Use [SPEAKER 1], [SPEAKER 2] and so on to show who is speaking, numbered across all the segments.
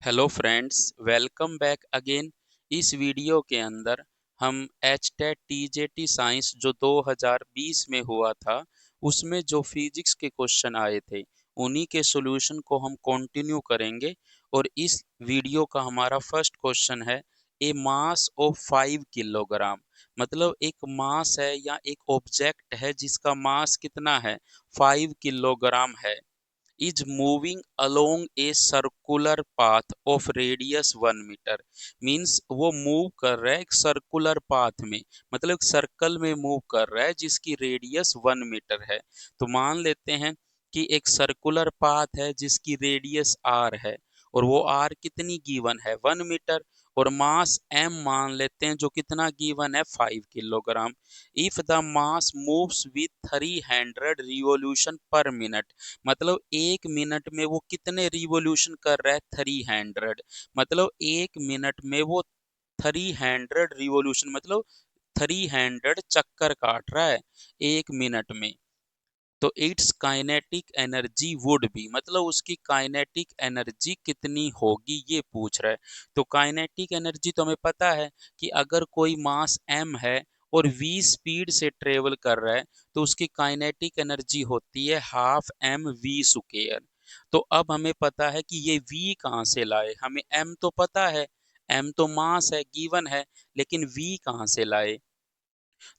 [SPEAKER 1] Hello friends, welcome back again. इस video के अंदर हम एचटेट टीजेटी साइंस जो 2020 में हुआ था उसमें जो फिजिक्स के क्वेश्चन आए थे उन्हीं के सॉल्यूशन को हम कंटिन्यू करेंगे। और इस वीडियो का हमारा फर्स्ट क्वेश्चन है ए मास ऑफ 5 किलोग्राम। मतलब एक मास है या एक ऑब्जेक्ट है जिसका मास कितना है, 5 किलोग्राम है, is moving along a circular path of radius 1 metre. Means वो मूव कर रहा है एक सर्कुलर पाथ में, मतलब एक सर्कल में मूव कर रहा है जिसकी रेडियस 1 मीटर है। तो मान लेते हैं कि एक सर्कुलर पाथ है जिसकी रेडियस आर है और वो आर कितनी गिवन है, 1 मीटर। और मास एम मान लेते हैं जो कितना गिवन है, 5 kilogram. If the mass moves with 300 revolution per minute, मतलब 1 मिनट में वो कितने रिवोल्यूशन कर रहा है, 300। मतलब 1 मिनट में वो 300 रिवोल्यूशन, मतलब 300 चक्कर काट रहा है 1 मिनट में। तो it's kinetic energy would be, मतलब उसकी काइनेटिक एनर्जी कितनी होगी ये पूछ रहा है। तो काइनेटिक एनर्जी तो हमें पता है कि अगर कोई मास m है और v स्पीड से ट्रेवल कर रहा है तो उसकी काइनेटिक एनर्जी होती है हाफ एम वी स्क्वायर। तो अब हमें पता है कि ये v कहाँ से लाए, हमें m तो पता है, m तो मास है, गिवन है, लेकिन v कहाँ से लाए।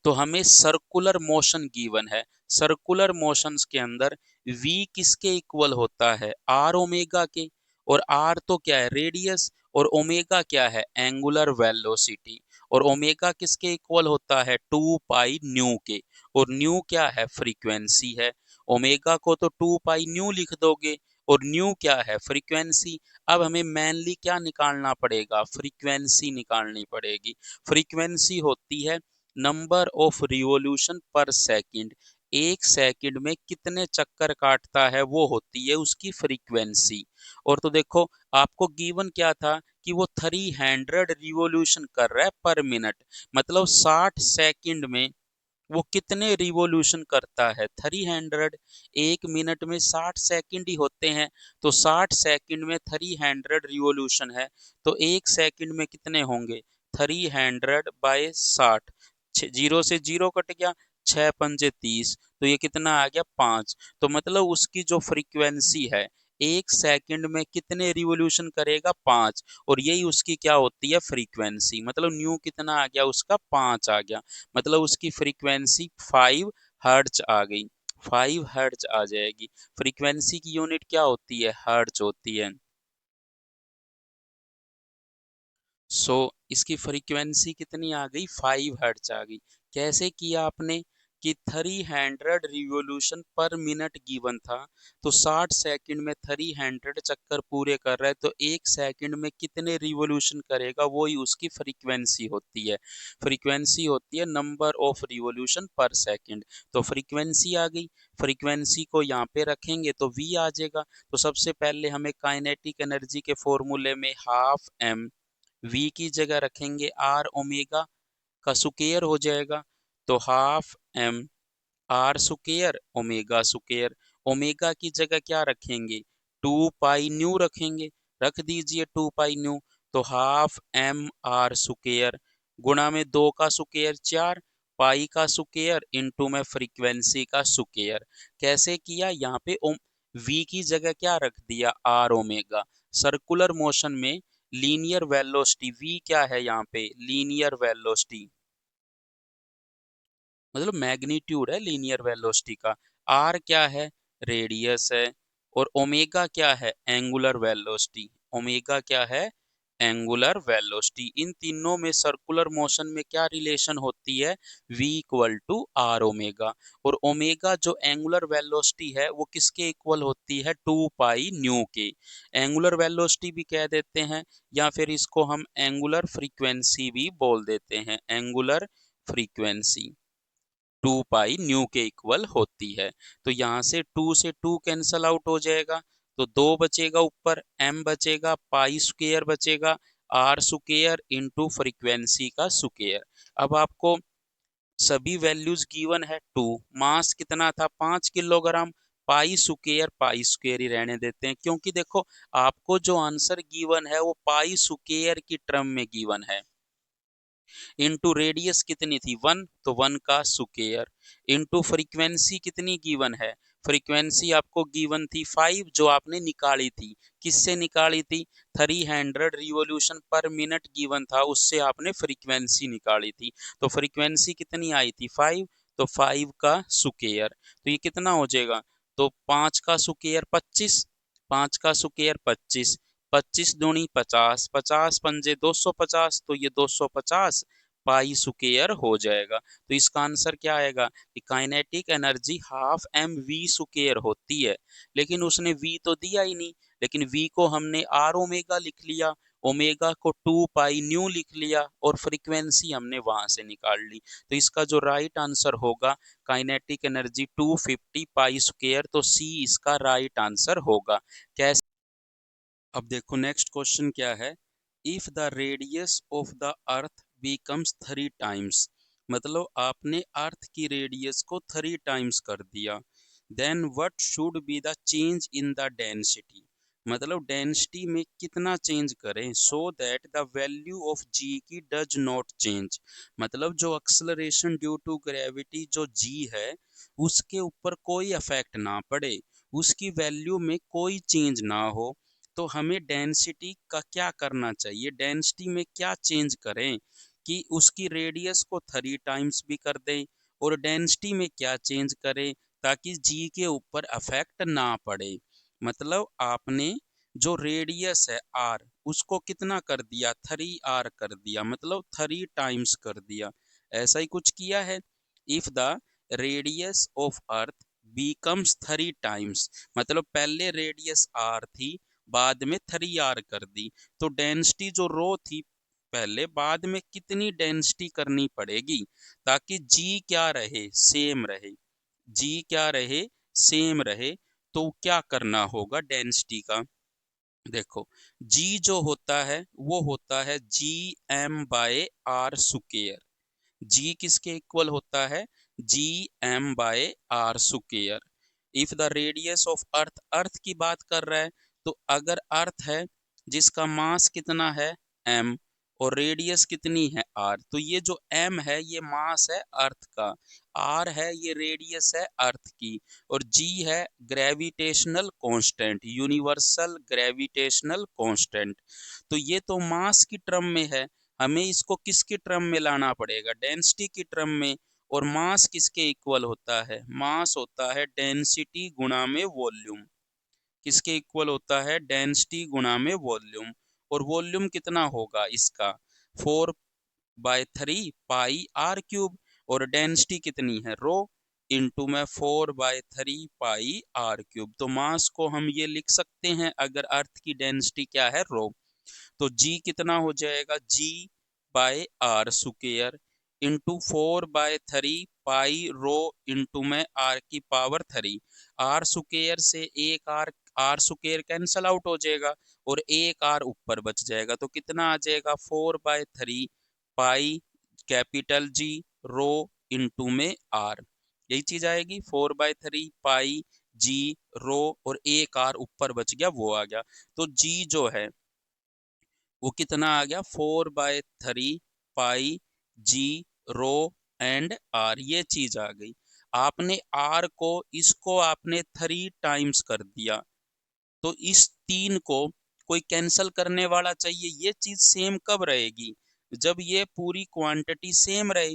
[SPEAKER 1] तो हमें सर्कुलर मोशन गिवन है। सर्कुलर मोशंस के अंदर v किसके इक्वल होता है, आर ओमेगा के। और आर तो क्या है, रेडियस, और ओमेगा क्या है, एंगुलर वेलोसिटी। और ओमेगा किसके इक्वल होता है, 2 पाई न्यू के। और न्यू क्या है, फ्रीक्वेंसी है। ओमेगा को तो 2 पाई न्यू लिख दोगे, और न्यू क्या है, फ्रीक्वेंसी। अब हमें मेनली क्या निकालना पड़ेगा, फ्रीक्वेंसी निकालनी पड़ेगी। फ्रीक्वेंसी होती है नंबर ऑफ रिवॉल्यूशन पर सेकंड। एक सेकंड में कितने चक्कर काटता है वो होती है उसकी फ्रीक्वेंसी। और तो देखो, आपको गिवन क्या था कि वो 300 रिवॉल्यूशन कर रहा है पर मिनट, मतलब 60 सेकंड में वो कितने रिवॉल्यूशन करता है, 300। 1 मिनट में 60 सेकंड ही होते हैं, तो 60 सेकंड में 300 रिवॉल्यूशन है, तो 1 सेकंड में कितने होंगे, 300/60। जीरो से जीरो कट गया, 6 पंजे 30, तो ये कितना आ गया, 5। तो मतलब उसकी जो फ्रीक्वेंसी है 1 सेकंड में कितने रिवॉल्यूशन करेगा, 5। और यही उसकी क्या होती है, फ्रीक्वेंसी। मतलब न्यू कितना आ गया उसका, 5 आ गया। मतलब उसकी फ्रीक्वेंसी 5 हर्ट्ज आ गई, 5 हर्ट्ज आ जाएगी। फ्रीक्वेंसी की यूनिट क्या होती है, हर्ट्ज होती है। सो इसकी फ्रीक्वेंसी कितनी आ गई, 5 हर्ट्ज आ गई। कैसे किया आपने कि 300 रिवॉल्यूशन पर मिनट गिवन था, तो 60 सेकंड में 300 चक्कर पूरे कर रहा है, तो 1 सेकंड में कितने रिवॉल्यूशन करेगा, वो ही उसकी फ्रीक्वेंसी होती है। फ्रीक्वेंसी होती है नंबर ऑफ रिवॉल्यूशन पर सेकंड। तो फ्रीक्वेंसी आ गई, फ्रीक्वेंसी को यहाँ पे रखेंगे तो v आ जाएगा। तो सबसे पहले हमें काइनेटिक एनर्जी के फॉर्मूले में हाफ m, v की जगह रखेंगे आर ओमेगा का स्क्वायर हो जाएगा, तो half m r square omega square. Omega की जगह क्या रखेंगे, 2 पाई न्यू रखेंगे, रख दीजिए 2 पाई न्यू। तो हाफ एम आर स्क्वायर गुणा में 2 का स्क्वायर 4, पाई का स्क्वायर इंटू में फ्रीक्वेंसी का स्क्वायर। कैसे किया, यहाँ पे v की जगह क्या रख दिया, आर ओमेगा। सर्कुलर मोशन में लीनियर वेलोसिटी v क्या है, यहाँ पे लीनियर वेलोसिटी, मतलब मैग्नीट्यूड है लीनियर वेलोसिटी का। आर क्या है, रेडियस है। और ओमेगा क्या है, एंगुलर वेलोसिटी। ओमेगा क्या है, एंगुलर वेलोसिटी। इन तीनों में सर्कुलर मोशन में क्या रिलेशन होती है, v equal to r omega. और ओमेगा जो एंगुलर वेलोसिटी है वो किसके इक्वल होती है, 2 पाई न्यू के। एंगुलर वेलोसिटी भी कह देते हैं, या फिर इसको हम एंगुलर फ्रीक्वेंसी भी बोल देते हैं, एंगुलर फ्रीक्वेंसी 2 पाई न्यू के इक्वल होती है। तो यहाँ से 2 से 2 कैंसल आउट हो जाएगा, तो 2 बचेगा ऊपर, m बचेगा, पाई स्क्वायर बचेगा, आर स्क्वायर इंटू फ्रीक्वेंसी का स्क्वायर। अब आपको सभी वैल्यूज गिवन है, 2 मास कितना था, 5 किलोग्राम, पाई स्क्वेयर ही रहने देते हैं, क्योंकि देखो आपको जो आंसर गिवन है वो पाई स्क्वेयर की टर्म में गिवन है। इनटू रेडियस कितनी थी 1, तो 1 का स्क्वायर, इनटू फ्रीक्वेंसी कितनी गिवन है, फ्रीक्वेंसी आपको गिवन थी 5 जो आपने निकाली थी, किससे निकाली थी, 300 रिवॉल्यूशन पर मिनट गिवन था, उससे आपने फ्रीक्वेंसी निकाली थी। तो फ्रीक्वेंसी कितनी आई थी 5, तो 5 का स्क्वायर, तो ये कितना हो जाएगा, तो 5 का स्क्वायर 25, 5 का स्क्वायर 25, 25 दूनी 50, 50 पंजे 250, तो ये 250 पाई स्क्वायर हो जाएगा। तो इसका आंसर क्या आएगा कि kinetic energy half m v square होती है, लेकिन उसने वी तो दिया ही नहीं, लेकिन वी को हमने आर ओमेगा लिख लिया, ओमेगा को 2 पाई न्यू लिख लिया और फ्रीक्वेंसी हमने वहां से निकाल ली। तो इसका जो राइट आंसर होगा काइनेटिक एनर्जी 250 पाई स्क्वायर, तो सी इसका राइट आंसर होगा। कैसे, अब देखो नेक्स्ट क्वेश्चन क्या है, if the radius of the earth becomes 3 times, मतलब आपने अर्थ की रेडियस को 3 टाइम्स कर दिया, then what should be the change in the density, मतलब डेंसिटी में कितना चेंज करें, so that the value of G की डज नॉट चेंज, मतलब जो एक्सेलरेशन ड्यू टू ग्रेविटी जो जी है उसके ऊपर कोई इफेक्ट ना पड़े, उसकी वैल्यू में कोई चेंज ना हो, तो हमें डेंसिटी का क्या करना चाहिए, डेंसिटी में क्या चेंज करें कि उसकी रेडियस को 3 टाइम्स भी कर दें, और डेंसिटी में क्या चेंज करें ताकि जी के ऊपर अफेक्ट ना पड़े, मतलब आपने जो रेडियस है आर उसको कितना कर दिया 3r कर दिया, मतलब 3 टाइम्स कर दिया, ऐसा ही कुछ किया है। If the radius of earth becomes 3 times, मतलब पहले रेडियस आर थी बाद में 3r कर दी, तो डेंसिटी जो रो थी पहले, बाद में कितनी डेंसिटी करनी पड़ेगी ताकि जी क्या रहे सेम रहे, जी क्या रहे सेम रहे, तो क्या करना होगा डेंसिटी का, देखो जी जो होता है वो होता है G M by R square, G किसके इक्वल होता है, G M by R square. If the radius of earth, earth की बात कर रहा है, तो अगर अर्थ है जिसका मास कितना है एम और रेडियस कितनी है आर, तो ये जो एम है ये मास है अर्थ का, आर है ये रेडियस है अर्थ की, और जी है gravitational constant, universal gravitational constant. तो ये तो मास की टर्म में है, हमें इसको किसके टर्म में लाना पड़ेगा, डेंसिटी की टर्म में, और मास किसके इक्वल होता है, मास होता है डेंसिटी गुणा में वॉल्यूम, किसके इक्वल होता है, डेंसिटी गुणा में वॉल्यूम, और वॉल्यूम कितना होगा इसका 4/3 पाई आर क्यूब, और डेंसिटी कितनी है रो, इंटू में 4/3 पाई आर क्यूब, तो मास को हम ये लिख सकते हैं अगर अर्थ की डेंसिटी क्या है रो, तो जी कितना हो जाएगा, G by R square into 4/3 pi rho into में आर की पावर 3, आर स्क्वायर से एक R, R square cancel out हो जाएगा और एक आर ऊपर बच जाएगा, तो कितना आ जाएगा 4/3 पाई कैपिटल जी रो इंटू में आर, यही चीज आएगी 4/3 पाई जी रो, और एक आर ऊपर बच गया वो आ गया, तो जी जो है वो कितना आ गया 4/3 पाई जी रो एंड आर, ये चीज आ गई। आपने आर को इसको आपने 3 टाइम्स कर दिया, तो इस 3 को कोई कैंसल करने वाला चाहिए, ये चीज सेम कब रहेगी, जब ये पूरी क्वांटिटी सेम रहे,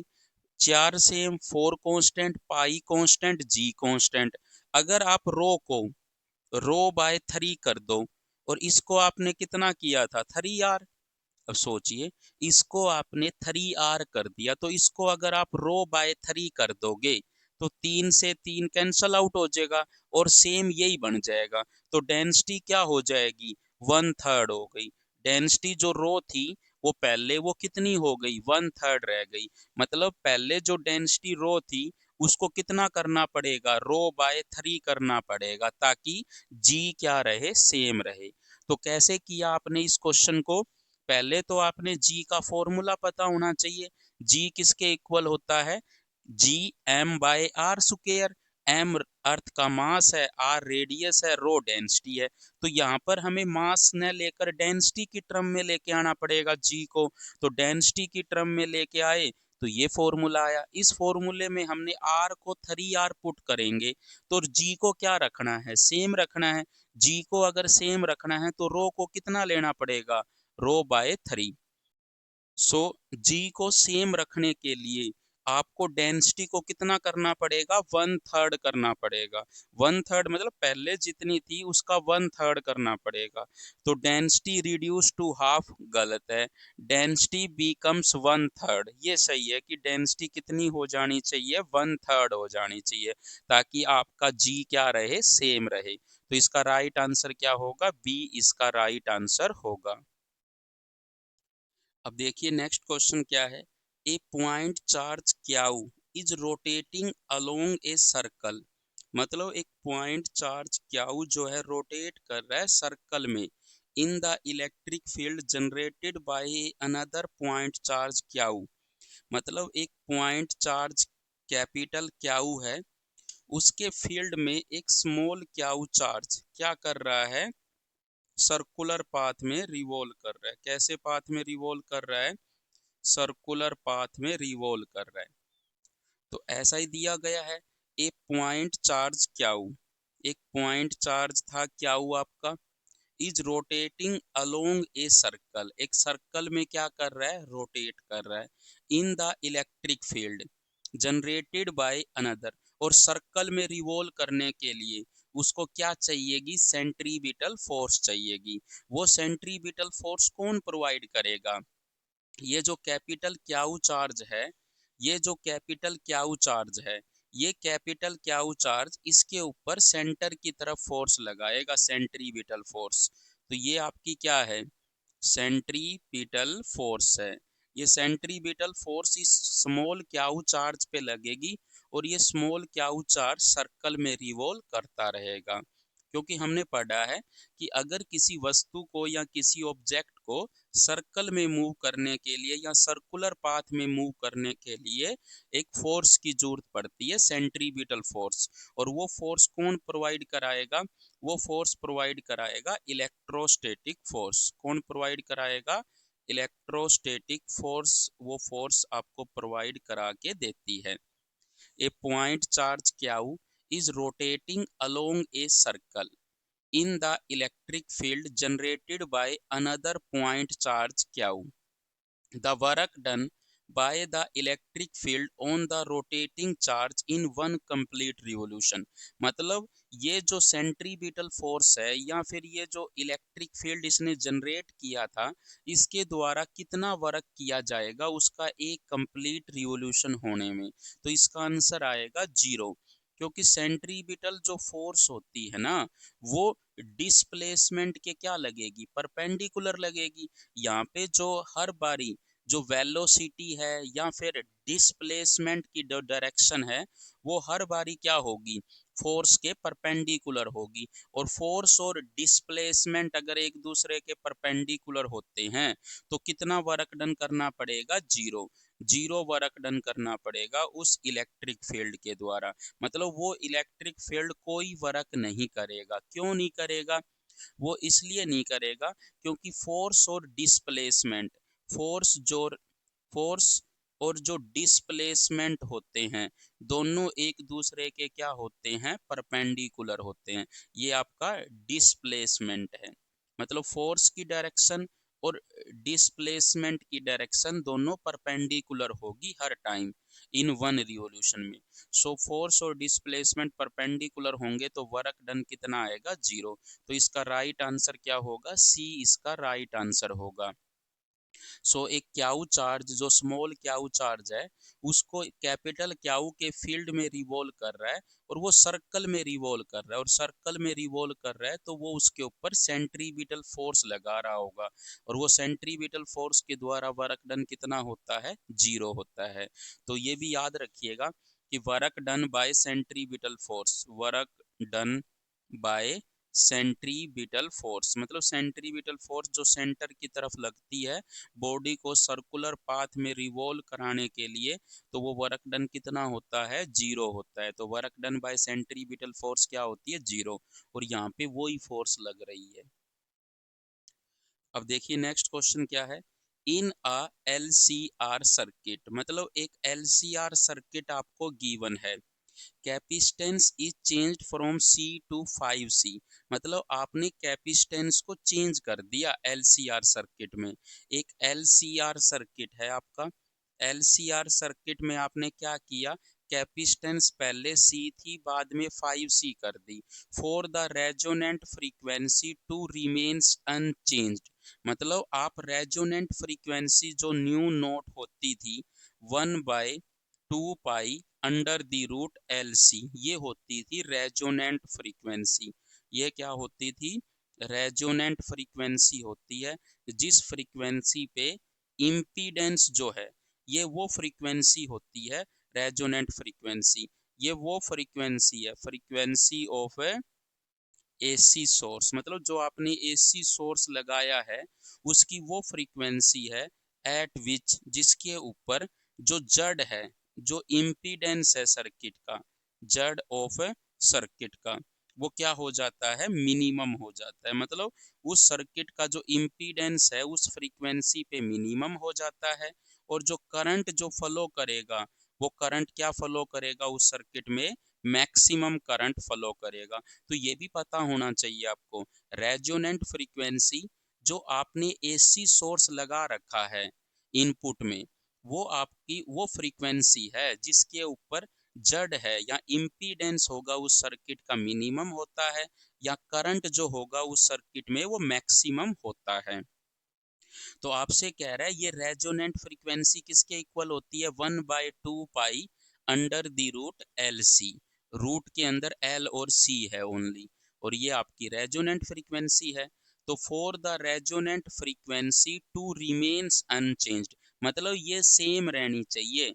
[SPEAKER 1] 4 सेम, 4 कांस्टेंट, पाई कांस्टेंट, जी कांस्टेंट। अगर आप रो बाय 3 कर दो, और इसको आपने कितना किया था 3r, अब सोचिए इसको आपने 3r कर दिया, तो इसको अगर आप रो/3 कर दोगे तो 3 से 3 कैंसल आउट हो जाएगा और सेम यही बन जाएगा, तो डेंसिटी क्या हो जाएगी 1/3 हो गई, डेंसिटी जो रो थी वो पहले वो कितनी हो गई 1/3 रह गई, मतलब पहले जो डेंसिटी रो थी उसको कितना करना पड़ेगा रो/3 करना पड़ेगा ताकि जी क्या रहे सेम रहे। तो कैसे किया आपने इस क्वेश्चन को, पहले तो आपने जी का फॉर्मूला पता होना चाहिए, जी किसके इक्वल होता है, G M by R square, M earth का मास है, आर रेडियस है, रो डेंसिटी है। तो यहाँ पर हमें मास न लेकर डेंसिटी की टर्म में लेके आना पड़ेगा जी को। तो डेंसिटी की टर्म में लेके आए तो ये फॉर्मूला आया। इस फॉर्मूले में हमने आर को 3r पुट करेंगे तो जी को क्या रखना है, सेम रखना है। जी को अगर सेम रखना है तो रो को कितना लेना पड़ेगा, रो बाय 3। सो जी को सेम रखने के लिए आपको डेंसिटी को कितना करना पड़ेगा, 1/3 करना पड़ेगा। 1/3 मतलब पहले जितनी थी उसका 1/3 करना पड़ेगा। तो डेंसिटी रिड्यूस टू हाफ गलत है, डेंसिटी बिकम्स 1/3। ये सही है कि डेंसिटी कितनी हो जानी चाहिए, 1/3 हो जानी चाहिए, ताकि आपका जी क्या रहे, सेम रहे। तो इसका राइट आंसर क्या होगा, बी इसका राइट आंसर होगा। अब देखिए नेक्स्ट क्वेश्चन क्या है। A point charge Q is rotating along a circle. मतलब एक पॉइंट चार्ज क्याउ जो है रोटेट कर रहा है सर्कल में in the electric field generated by another point charge Q. मतलब एक पॉइंट चार्ज कैपिटल क्याउ है, उसके फील्ड में एक स्मॉल क्याउ चार्ज क्या कर रहा है, सर्कुलर पाथ में रिवॉल्व कर रहा है। कैसे पाथ में रिवॉल्व कर रहा है, सर्कुलर पाथ में रिवॉल्व कर रहा है। तो ऐसा ही दिया गया है। ए पॉइंट चार्ज क्याउ, एक पॉइंट चार्ज था क्याउ आपका, is rotating along a circle, एक सर्कल में क्या कर रहा है, रोटेट कर रहा है इन the electric field generated by another. और सर्कल में रिवॉल्व करने के लिए उसको क्या चाहिएगी, सेंट्रीबिटल फोर्स चाहिएगी। वो सेंट्रीबिटल फोर्स कौन प्रोवाइड करेगा, ये जो कैपिटल क्याउ चार्ज है, ये जो कैपिटल क्याउ चार्ज है, ये कैपिटल क्याउ चार्ज इसके ऊपर सेंटर की तरफ फोर्स लगाएगा, सेंट्रीबिटल फोर्स। तो ये आपकी क्या है, सेंट्रीपिटल फोर्स है। ये सेंट्रीबिटल फोर्स इस स्मॉल क्याउ चार्ज पे लगेगी और ये स्मॉल क्याउ चार्ज सर्कल में रिवॉल्व करता रहेगा। क्योंकि हमने पढ़ा है कि अगर किसी वस्तु को या किसी ऑब्जेक्ट को सर्कल में मूव करने के लिए या सर्कुलर पाथ में मूव करने के लिए एक फोर्स की जरूरत पड़ती है, सेंट्रीबिटल फोर्स। और वो फोर्स कौन प्रोवाइड कराएगा, वो फोर्स प्रोवाइड कराएगा इलेक्ट्रोस्टैटिक फोर्स। कौन प्रोवाइड कराएगा, इलेक्ट्रोस्टैटिक फोर्स। वो फोर्स आपको प्रोवाइड करा के देती है। A point charge Q is rotating along a circle in the electric field generated by another point charge q. The work done by the electric field on the rotating charge in one complete revolution। मतलब ये जो centripetal force है या फिर ये जो electric field इसने generate किया था, इसके द्वारा कितना वर्क किया जाएगा उसका एक कंप्लीट रिवोल्यूशन होने में। तो इसका आंसर आएगा 0। क्योंकि सेंट्रीबिटल जो फोर्स होती है ना, वो डिस्प्लेसमेंट के क्या लगेगी, परपेंडिकुलर लगेगी। यहाँ पे जो हर बारी जो वेलोसिटी है या फिर डिस्प्लेसमेंट की जो डायरेक्शन है, वो हर बारी क्या होगी, फोर्स के परपेंडिकुलर होगी। और फोर्स और डिस्प्लेसमेंट अगर एक दूसरे के परपेंडिकुलर होते हैं तो कितना वर्क डन करना पड़ेगा, 0। 0 वर्क डन करना पड़ेगा उस इलेक्ट्रिक फील्ड के द्वारा। मतलब वो इलेक्ट्रिक फील्ड कोई वर्क नहीं करेगा। क्यों नहीं करेगा, वो इसलिए नहीं करेगा क्योंकि फोर्स और डिस्प्लेसमेंट, फोर्स जो फोर्स और जो डिस्प्लेसमेंट होते हैं दोनों एक दूसरे के क्या होते हैं, परपेंडिकुलर होते हैं। ये आपका डिस्प्लेसमेंट है। मतलब फोर्स की डायरेक्शन और डिस्प्लेसमेंट की डायरेक्शन दोनों परपेंडिकुलर होगी हर टाइम इन वन रिवॉल्यूशन में। सो फोर्स और डिस्प्लेसमेंट परपेंडिकुलर होंगे तो वर्क डन कितना आएगा, 0। तो इसका राइट आंसर क्या होगा, सी इसका राइट आंसर होगा। सो एक क्याउ चार्ज जो स्मॉल क्याउ चार्ज है उसको कैपिटल क्याउ के फील्ड में रिवॉल्व कर रहा है और वो सर्कल में रिवॉल्व कर रहा है, और सर्कल में रिवॉल्व कर रहा है तो वो उसके ऊपर सेंट्रीबिटल फोर्स लगा रहा होगा, और वो सेंट्रीबिटल फोर्स के द्वारा वर्क डन कितना होता है, 0 होता है। तो ये भी याद रखिएगा कि work done by centripetal force, work done by centripetal force, मतलब सेंट्रीबिटल फोर्स जो सेंटर की तरफ लगती है बॉडी को सर्कुलर पाथ में रिवॉल्व कराने के लिए, तो वो वर्क डन कितना होता है, 0 होता है। तो work done by centripetal force क्या होती है, 0। और यहाँ पे वही फोर्स लग रही है। अब देखिए नेक्स्ट क्वेश्चन क्या है। इन अ LCR सर्किट, मतलब एक LCR सर्किट आपको गिवन है। Capacitance is changed from C to 5C, मतलब आपने कैपिस्टेंस को चेंज कर दिया LCR सर्किट में। एक LCR सर्किट है आपका, LCR सर्किट में आपने क्या किया, कैपिस्टेंस पहले C थी, बाद में 5C कर दी। For the resonant frequency to remains unchanged, मतलब आप रेजोनेंट फ्रीक्वेंसी जो न्यू नोट होती थी 1/2 pi under the root LC, ये होती थी रेजोनेंट फ्रीक्वेंसी। ये क्या होती थी, रेजोनेंट फ्रीक्वेंसी होती है जिस फ्रीक्वेंसी पे इम्पीडेंस जो है, ये वो फ्रीक्वेंसी होती है रेजोनेंट फ्रीक्वेंसी। ये वो फ्रीक्वेंसी है, फ्रीक्वेंसी ऑफ AC सोर्स, मतलब जो आपने AC सोर्स लगाया है उसकी वो फ्रीक्वेंसी है एट विच, जिसके ऊपर जो जड़ है, जो इम्पीडेंस है सर्किट का, जड़ ऑफ सर्किट का, वो क्या हो जाता है, मिनिमम हो जाता है। मतलब उस सर्किट का जो इम्पीडेंस है उस फ्रीक्वेंसी पे मिनिमम हो जाता है, और जो करंट जो फॉलो करेगा, वो करंट क्या फॉलो करेगा उस सर्किट में, मैक्सिमम करंट फॉलो करेगा। तो ये भी पता होना चाहिए आपको, रेजोनेंट फ्रीक्वेंसी जो आपने AC सोर्स लगा रखा है इनपुट में, वो आपकी वो फ्रीक्वेंसी है जिसके ऊपर जड़ है या इम्पीडेंस होगा उस सर्किट का मिनिमम होता है, या करंट जो होगा उस सर्किट में वो मैक्सिमम होता है। तो आपसे कह रहा है ये रेजोनेंट फ्रीक्वेंसी किसके इक्वल होती है, 1/2 pi under the root LC, root के अंदर L और C है ओनली, और ये आपकी रेजोनेंट फ्रीक्वेंसी है। तो for the resonant frequency to remains unchanged, मतलब ये सेम रहनी चाहिए।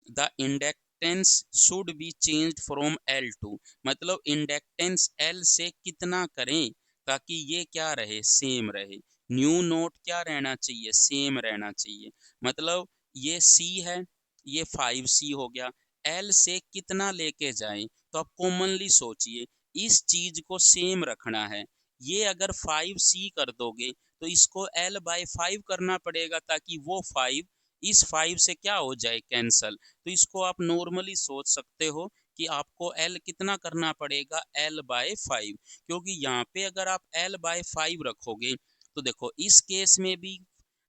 [SPEAKER 1] The inductance should be changed from L2, मतलब इंडक्टेंस L से कितना करें ताकि ये क्या रहे, सेम रहे। न्यू नोट क्या रहना चाहिए, सेम रहना चाहिए। मतलब ये C है, ये 5C हो गया, L से कितना लेके जाएं, तो आप कॉमनली सोचिए इस चीज को सेम रखना है। ये अगर 5C कर दोगे तो इसको L/5 करना पड़ेगा ताकि वो 5 इस 5 से क्या हो जाए, कैंसल। तो इसको आप नॉर्मली सोच सकते हो कि आपको L कितना करना पड़ेगा, L/5, क्योंकि यहाँ पे अगर आप L/5 रखोगे तो देखो इस केस में भी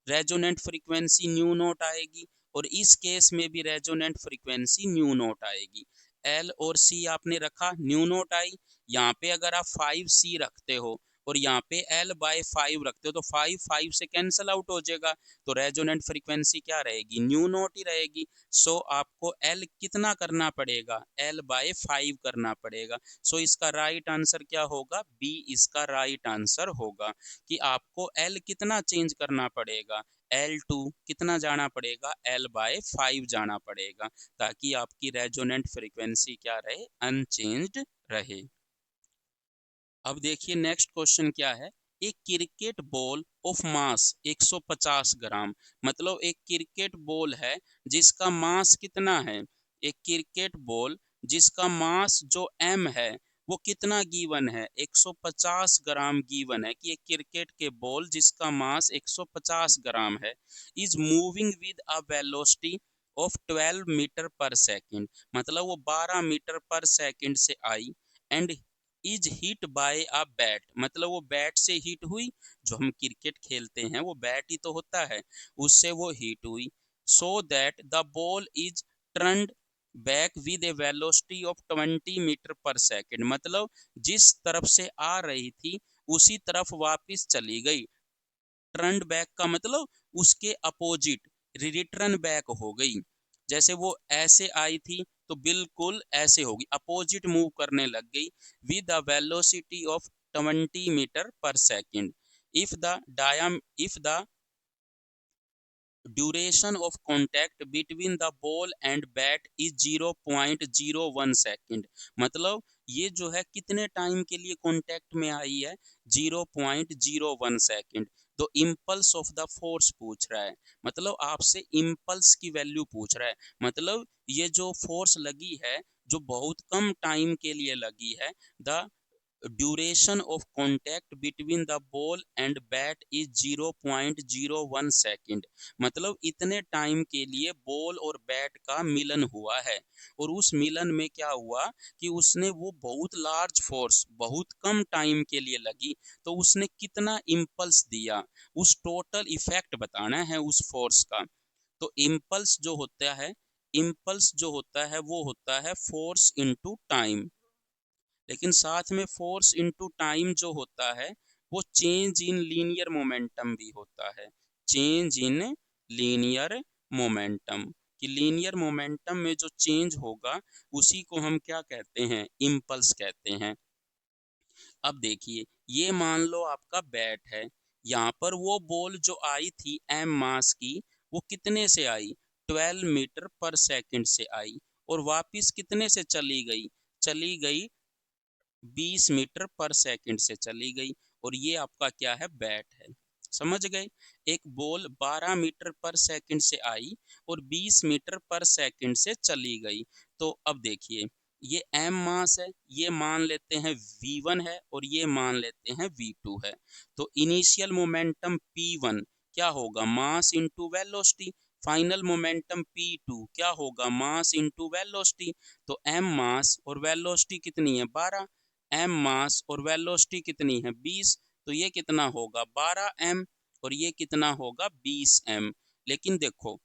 [SPEAKER 1] रेजोनेंट फ्रीक्वेंसी न्यू नोट आएगी, और इस केस में भी रेजोनेंट फ्रीक्वेंसी न्यू नोट आएगी। L और C आपने रखा, न्यू नोट आई। यहाँ पे अगर आप 5C रखते हो और यहाँ पे L/5 रखते हो तो 5 से कैंसल आउट हो जाएगा, तो रेजोनेंट फ्रीक्वेंसी क्या रहेगी, न्यू नोट ही रहेगी। सो आपको L कितना करना पड़ेगा, L/5 करना पड़ेगा। सो इसका राइट आंसर क्या होगा, बी इसका राइट आंसर होगा कि आपको L कितना चेंज करना पड़ेगा, L2 कितना जाना पड़ेगा, L/5 जाना पड़ेगा, ताकि आपकी रेजोनेंट फ्रीक्वेंसी क्या रहे, अनचेंज्ड रहे। अब देखिए नेक्स्ट क्वेश्चन क्या है। एक क्रिकेट बॉल ऑफ मास 150 ग्राम, मतलब एक क्रिकेट बॉल है जिसका मास कितना है, एक क्रिकेट बॉल जिसका मास जो m है वो कितना गिवन है, 150 ग्राम गिवन है कि एक क्रिकेट के बॉल जिसका मास 150 ग्राम है, is moving with a velocity of 12 metre पर सेकंड, मतलब वो 12 मीटर पर सेकंड से आई, and is hit by a bat, मतलब वो बैट से हिट हुई, जो हम क्रिकेट खेलते हैं वो बैट ही तो होता है, उससे वो हिट हुई। So that the ball is turned back with a velocity of 20 metre पर सेकंड, मतलब जिस तरफ से आ रही थी उसी तरफ वापस चली गई। टर्न्ड बैक का मतलब उसके अपोजिट, रिटर्न बैक हो गई। जैसे वो ऐसे आई थी तो बिल्कुल ऐसे होगी, अपोजिट मूव करने लग गई with the velocity of 20 metre पर second. If the duration of contact between the ball and bat is 0.01 second. मतलब ये जो है कितने टाइम के लिए कॉन्टैक्ट में आई है, 0.01 सेकेंड। तो इम्पल्स ऑफ द फोर्स पूछ रहा है, मतलब आपसे इम्पल्स की वैल्यू पूछ रहा है। मतलब ये जो फोर्स लगी है, जो बहुत कम टाइम के लिए लगी है, the duration of contact between the ball and bat is 0.01 second. मतलब इतने टाइम के लिए बॉल और बैट का मिलन हुआ है, और उस मिलन में क्या हुआ कि उसने वो बहुत लार्ज फोर्स बहुत कम टाइम के लिए लगी, तो उसने कितना इम्पल्स दिया, उस टोटल इफेक्ट बताना है उस फोर्स का। तो इम्पल्स जो होता है, इम्पल्स जो होता है वो होता है फोर्स इनटू टाइम। लेकिन साथ में फोर्स इनटू टाइम जो होता है वो चेंज इन लीनियर मोमेंटम भी होता है। चेंज इन लीनियर मोमेंटम, कि लीनियर मोमेंटम में जो चेंज होगा उसी को हम क्या कहते हैं, इम्पल्स कहते हैं। अब देखिए, ये मान लो आपका बैट है, यहाँ पर वो बॉल जो आई थी एम मास की, वो कितने से आई, 12 मीटर पर सेकंड से आई, और वापिस कितने से चली गई, चली गई 20 मीटर पर सेकंड से चली गई। और ये आपका क्या है, बैट है। समझ गए, एक बॉल 12 मीटर पर सेकंड से आई और 20 मीटर पर सेकंड से चली गई। तो अब देखिए, ये m मास है, ये मान लेते हैं v1 है, और ये मान लेते हैं v2 है। तो इनिशियल मोमेंटम p1 क्या होगा, mass into velocity. Final momentum p2 क्या होगा, मास इंटू वेलोसिटी। तो m मास और वेलोसिटी कितनी है, 12। m मास और वेलोसिटी कितनी है, 20। तो ये कितना होगा, 12m, और ये कितना होगा, 20m। लेकिन देखो,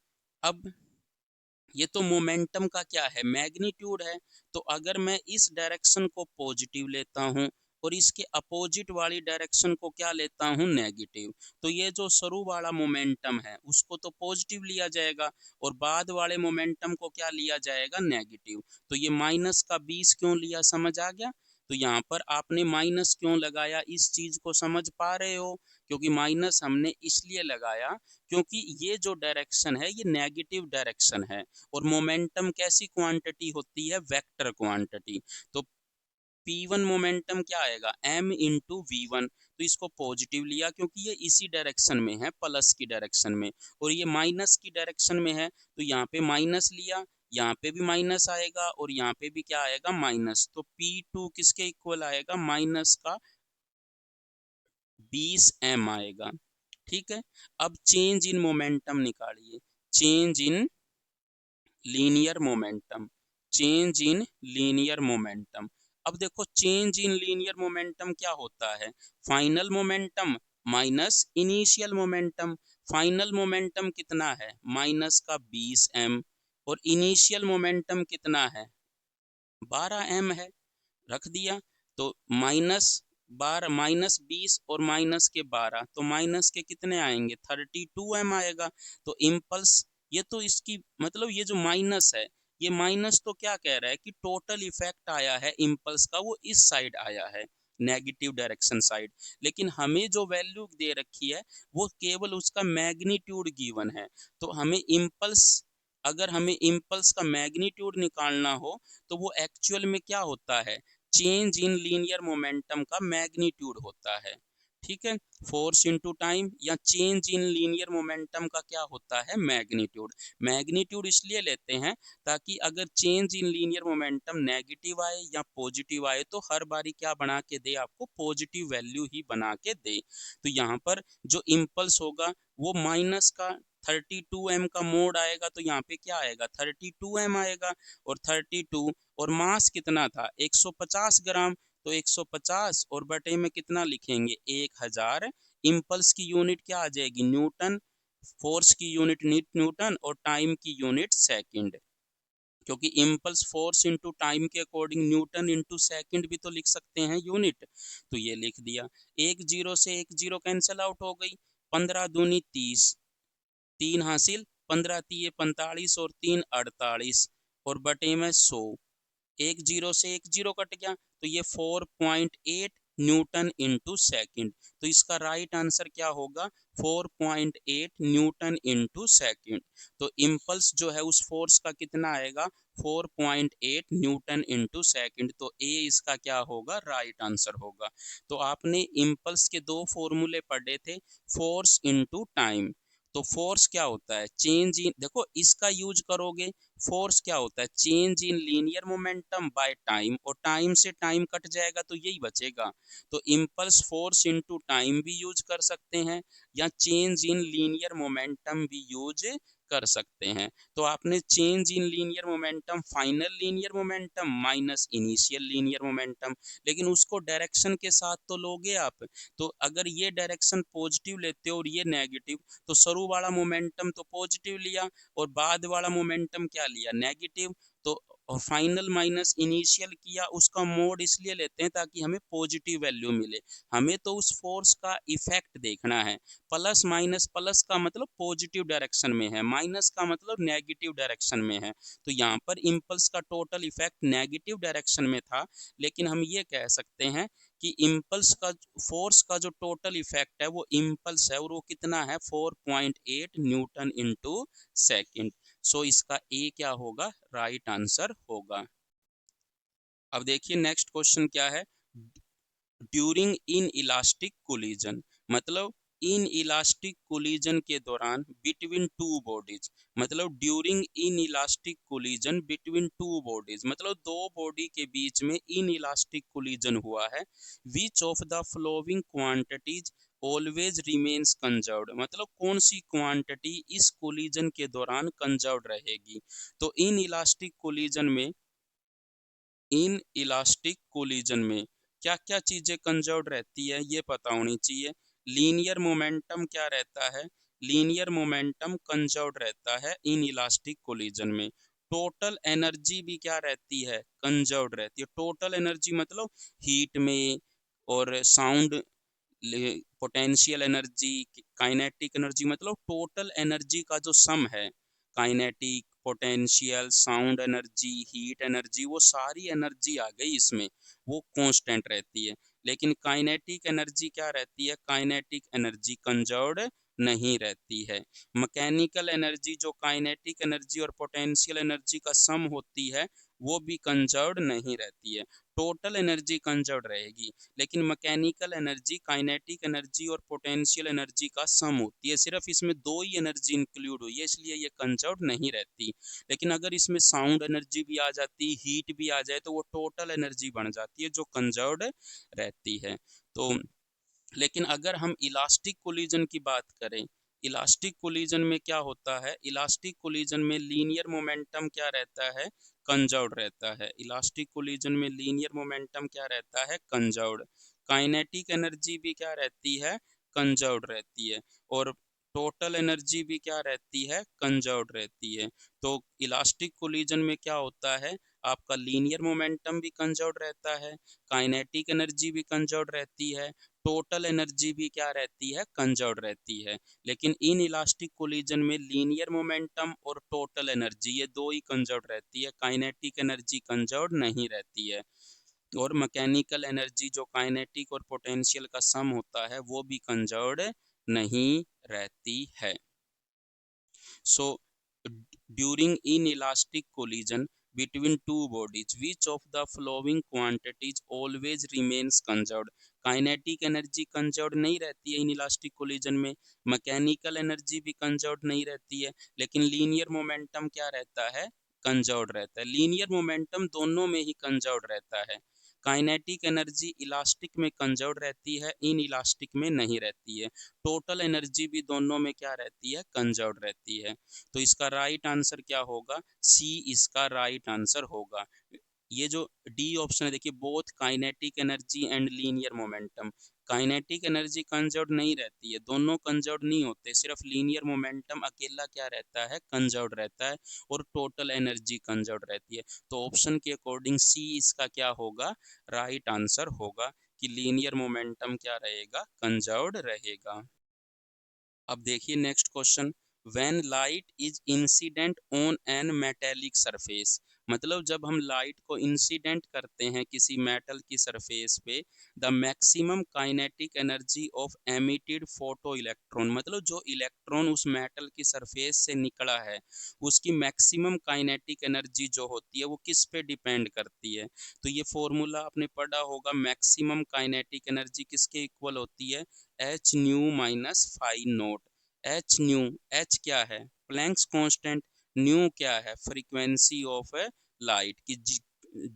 [SPEAKER 1] अब ये तो मोमेंटम का क्या है, मैग्नीट्यूड है। तो अगर मैं इस डायरेक्शन को पॉजिटिव लेता हूं और इसके अपोजिट वाली डायरेक्शन को क्या लेता हूं, नेगेटिव, तो ये जो शुरू वाला मोमेंटम है उसको तो पॉजिटिव लिया जाएगा, और बाद वाले मोमेंटम को क्या लिया जाएगा, नेगेटिव। तो ये माइनस का 20 क्यों लिया, समझ आ गया। तो यहाँ पर आपने माइनस क्यों लगाया, इस चीज को समझ पा रहे हो। क्योंकि माइनस हमने इसलिए लगाया क्योंकि ये जो डायरेक्शन है ये नेगेटिव डायरेक्शन है, और मोमेंटम कैसी क्वांटिटी होती है, वेक्टर क्वांटिटी। तो P1 मोमेंटम क्या आएगा, m इंटू वी1। तो इसको पॉजिटिव लिया क्योंकि ये इसी डायरेक्शन में है, प्लस की डायरेक्शन में, और ये माइनस की डायरेक्शन में है, तो यहाँ पे माइनस लिया, यहाँ पे भी माइनस आएगा, और यहाँ पे भी क्या आएगा, माइनस। तो P2 किसके इक्वल आएगा, माइनस का 20m आएगा। ठीक है। अब चेंज इन मोमेंटम निकालिए, change in linear momentum, change in linear momentum. अब देखो, चेंज इन लीनियर मोमेंटम क्या होता है, final momentum minus initial momentum. Final momentum कितना है, माइनस का 20m, और इनिशियल मोमेंटम कितना है, 12m है। रख दिया। तो माइनस 12, -20 और माइनस के 12, तो माइनस के कितने आएंगे, 32m आएगा। तो इम्पल्स, ये तो इसकी मतलब ये जो माइनस है, ये माइनस तो क्या कह रहा है कि टोटल इफेक्ट आया है इम्पल्स का, वो इस साइड आया है, नेगेटिव डायरेक्शन साइड। लेकिन हमें जो वैल्यू दे रखी है वो केवल उसका मैग्नीट्यूड गिवन है। तो हमें इम्पल्स, अगर हमें इम्पल्स का मैग्नीट्यूड निकालना हो तो वो एक्चुअल में क्या होता है, चेंज इन लीनियर मोमेंटम का मैग्नीट्यूड होता है। ठीक है, फोर्स इनटू टाइम या चेंज इन लीनियर मोमेंटम का क्या होता है, मैग्नीट्यूड। मैग्नीट्यूड इसलिए लेते हैं ताकि अगर change in linear momentum negative आए या पॉजिटिव आए तो हर बारी क्या बना के दे, आपको पॉजिटिव वैल्यू ही बना के दे। तो यहाँ पर जो इम्पल्स होगा वो माइनस का 32m का मोड आएगा, तो यहाँ पे क्या आएगा, 32m आएगा। और 32, और मास कितना था, 150 ग्राम। तो 150 और बटे में कितना लिखेंगे, 1000। इम्पल्स की यूनिट क्या आ जाएगी, न्यूटन। फोर्स की यूनिट न्यूटन, और टाइम की यूनिट सेकंड। क्योंकि इम्पल्स फोर्स इंटू टाइम के अकॉर्डिंग न्यूटन इंटू सेकंड भी तो लिख सकते हैं यूनिट। तो ये लिख दिया। एक जीरो से एक जीरो कैंसिल आउट हो गई, 15 दूनी 30, 3 हासिल, 15 तिये 45, और 3 48, और बटे में 100। एक जीरो से एक जीरो कट गया, तो ये 4.8 न्यूटन इंटू सेकेंड। तो इसका राइट आंसर क्या होगा, 4.8 न्यूटन इंटू सेकेंड। तो इम्पल्स जो है उस फोर्स का कितना आएगा, 4.8 न्यूटन इंटू सेकेंड। तो ए इसका क्या होगा, राइट आंसर होगा। तो आपने इम्पल्स के दो फॉर्मूले पढ़े थे, फोर्स इंटू टाइम। तो फोर्स क्या होता है, चेंज इन, देखो इसका यूज करोगे, फोर्स क्या होता है, change in linear momentum by time, और टाइम से टाइम कट जाएगा तो यही बचेगा। तो इम्पल्स फोर्स इनटू टाइम भी यूज कर सकते हैं, या चेंज इन लीनियर मोमेंटम भी यूज कर सकते हैं। तो आपने change in linear momentum, final linear momentum minus initial linear momentum, लेकिन उसको डायरेक्शन के साथ तो लोगे आप। तो अगर ये डायरेक्शन पॉजिटिव लेते हो और ये नेगेटिव, तो शुरू वाला मोमेंटम तो पॉजिटिव लिया और बाद वाला मोमेंटम क्या लिया, नेगेटिव। तो और फाइनल माइनस इनिशियल किया, उसका मोड इसलिए लेते हैं ताकि हमें पॉजिटिव वैल्यू मिले। हमें तो उस फोर्स का इफेक्ट देखना है। प्लस माइनस, प्लस का मतलब पॉजिटिव डायरेक्शन में है, माइनस का मतलब नेगेटिव डायरेक्शन में है। तो यहाँ पर इम्पल्स का टोटल इफेक्ट नेगेटिव डायरेक्शन में था, लेकिन हम ये कह सकते हैं कि इम्पल्स का, फोर्स का जो टोटल इफेक्ट है वो इम्पल्स है, और वो कितना है, 4.8 न्यूटन इंटू सेकेंड। सो इसका ए क्या होगा, राइट आंसर होगा। अब देखिए नेक्स्ट क्वेश्चन क्या है, ड्यूरिंग इन इलास्टिक कोलिजन, मतलब इन इलास्टिक कोलिजन के दौरान बिटवीन टू बॉडीज, मतलब during in elastic collision between two bodies, मतलब दो बॉडी के बीच में इन इलास्टिक कोलिजन हुआ है। Which of the flowing quantities always remains conserved, मतलब कौन सी क्वांटिटी इस कोलिजन के दौरान कंजर्व्ड रहेगी। तो इन इलास्टिक कोलिजन में, इन इलास्टिक कोलिजन में क्या क्या चीजें कंजर्व्ड रहती है ये पता होनी चाहिए। लीनियर मोमेंटम क्या रहता है, लीनियर मोमेंटम कंजर्व्ड रहता है इन इलास्टिक कोलिजन में। टोटल एनर्जी भी क्या रहती है, कंजर्व्ड रहती है। टोटल एनर्जी मतलब हीट में, और sound, potential energy, kinetic energy, मतलब टोटल एनर्जी का जो सम है, kinetic, potential, sound energy, heat energy, वो सारी एनर्जी आ गई इसमें, वो कांस्टेंट रहती है। लेकिन काइनेटिक एनर्जी क्या रहती है, काइनेटिक एनर्जी कंजर्व्ड नहीं रहती है। मैकेनिकल एनर्जी, जो काइनेटिक एनर्जी और पोटेंशियल एनर्जी का सम होती है, वो भी कंजर्व्ड नहीं रहती है। टोटल एनर्जी कंजर्व्ड रहेगी, लेकिन मैकेनिकल एनर्जी, काइनेटिक एनर्जी और पोटेंशियल एनर्जी का सम होती है। सिर्फ इसमें दो ही एनर्जी इंक्लूड हुई है, इसलिए ये कंजर्व्ड नहीं रहती। लेकिन अगर इसमें साउंड एनर्जी भी आ जाती, हीट भी आ जाए, तो वो टोटल एनर्जी बन जाती है जो कंजर्व्ड रहती है। तो लेकिन अगर हम इलास्टिक कोलिजन की बात करें, इलास्टिक कोलिजन में क्या होता है, इलास्टिक कोलिजन में लीनियर मोमेंटम क्या रहता है, कंजर्व्ड रहता है। इलास्टिक कोलिजन में लीनियर मोमेंटम क्या रहता है, कंजर्व्ड। काइनेटिक एनर्जी भी क्या रहती है, कंजर्व्ड रहती है। और टोटल एनर्जी भी क्या रहती है, कंजर्व्ड रहती है। तो इलास्टिक कोलिजन में क्या होता है, आपका लीनियर मोमेंटम भी कंजर्व्ड रहता है, काइनेटिक एनर्जी भी कंजर्व्ड रहती है, टोटल एनर्जी भी क्या रहती है, कंजर्व्ड रहती है। लेकिन इन इलास्टिक कोलिजन में लीनियर मोमेंटम और टोटल एनर्जी ये दो ही कंजर्व्ड रहती है, काइनेटिक एनर्जी कंजर्व्ड नहीं रहती है। और मैकेनिकल एनर्जी, जो काइनेटिक और पोटेंशियल का सम होता है, वो भी कंजर्व्ड नहीं रहती है। So, during inelastic collision between two bodies, which of the following quantities always remains conserved? Kinetic energy conserved नहीं रहती है इन इलास्टिक कोलिजन में, मैकेनिकल एनर्जी भी कंजर्व्ड नहीं रहती है, लेकिन लीनियर मोमेंटम क्या रहता है, कंजर्व्ड रहता है। लीनियर मोमेंटम दोनों में ही कंजर्व्ड रहता है। काइनेटिक एनर्जी इलास्टिक में कंजर्व्ड रहती है, इन इलास्टिक में नहीं रहती है। टोटल एनर्जी भी दोनों में क्या रहती है, कंजर्व्ड रहती है। तो इसका राइट आंसर क्या होगा, सी इसका राइट आंसर होगा। ये जो डी ऑप्शन है, देखिए both kinetic energy and linear momentum, kinetic energy conserved नहीं रहती है, दोनों कंजर्व्ड नहीं होते, सिर्फ लीनियर मोमेंटम अकेला क्या रहता है, कंजर्व्ड रहता है, और टोटल एनर्जी कंजर्व्ड रहती है। तो ऑप्शन के अकॉर्डिंग सी इसका क्या होगा, राइट आंसर होगा, कि लीनियर मोमेंटम क्या रहेगा, कंजर्व्ड रहेगा। अब देखिए next question, when light is incident on an metallic surface, मतलब जब हम लाइट को इंसिडेंट करते हैं किसी मेटल की सरफेस पे, the maximum kinetic energy of emitted photo electron, मतलब जो इलेक्ट्रॉन उस मेटल की सरफेस से निकला है उसकी मैक्सिमम काइनेटिक एनर्जी जो होती है वो किस पे डिपेंड करती है। तो ये फॉर्मूला आपने पढ़ा होगा, मैक्सिमम काइनेटिक एनर्जी किसके इक्वल होती है, h nu minus phi naught. H nu, h क्या है, प्लैंक्स कांस्टेंट, न्यू क्या है, फ्रीक्वेंसी ऑफ लाइट की,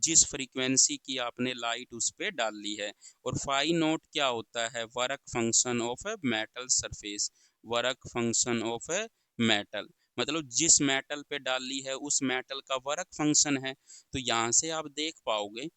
[SPEAKER 1] जिस फ्रीक्वेंसी की आपने लाइट उस पे डाल ली है। और फाई नोट क्या होता है, work function of a metal surface, work function of a metal, मतलब जिस मेटल पे डाली है उस मेटल का वर्क फंक्शन है। तो यहाँ से आप देख पाओगे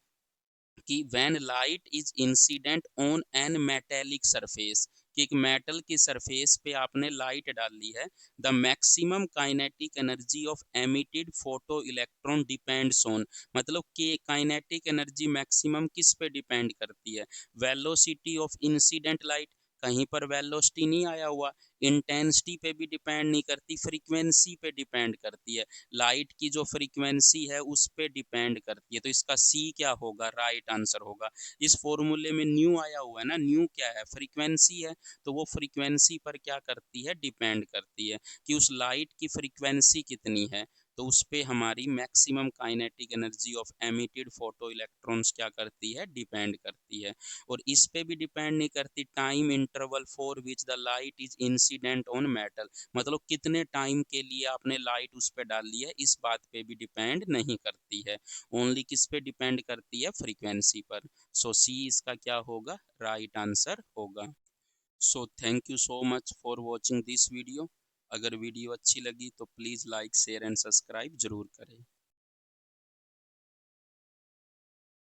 [SPEAKER 1] कि when light is incident on an metallic surface, कि एक मेटल की सरफेस पे आपने लाइट डाली है, the maximum kinetic energy of emitted photo electron depends on, मतलब कि काइनेटिक एनर्जी मैक्सिमम किस पे डिपेंड करती है, वेलोसिटी ऑफ इंसिडेंट लाइट, कहीं पर वेलोसिटी नहीं आया हुआ, इंटेंसिटी पे भी डिपेंड नहीं करती, फ्रीक्वेंसी पे डिपेंड करती है, लाइट की जो फ्रीक्वेंसी है उस पे डिपेंड करती है। तो इसका सी क्या होगा, राइट आंसर होगा। इस फॉर्मूले में न्यू आया हुआ है ना, न्यू क्या है, फ्रीक्वेंसी है, तो वो फ्रीक्वेंसी पर क्या करती है, डिपेंड करती है कि उस लाइट की फ्रीक्वेंसी कितनी है, तो उस पे हमारी maximum kinetic energy of emitted photo electrons क्या करती है, डिपेंड करती है। और इस पे भी डिपेंड नहीं करती, time interval for which the light is incident on metal, मतलब कितने टाइम के लिए आपने लाइट उस पे डाल ली है, इस बात पे भी डिपेंड नहीं करती है, ओनली किस पे डिपेंड करती है, फ्रीक्वेंसी पर। सो सी इसका क्या होगा, राइट आंसर होगा। So thank you so much for watching this video. अगर वीडियो अच्छी लगी तो please like share and subscribe जरूर करें।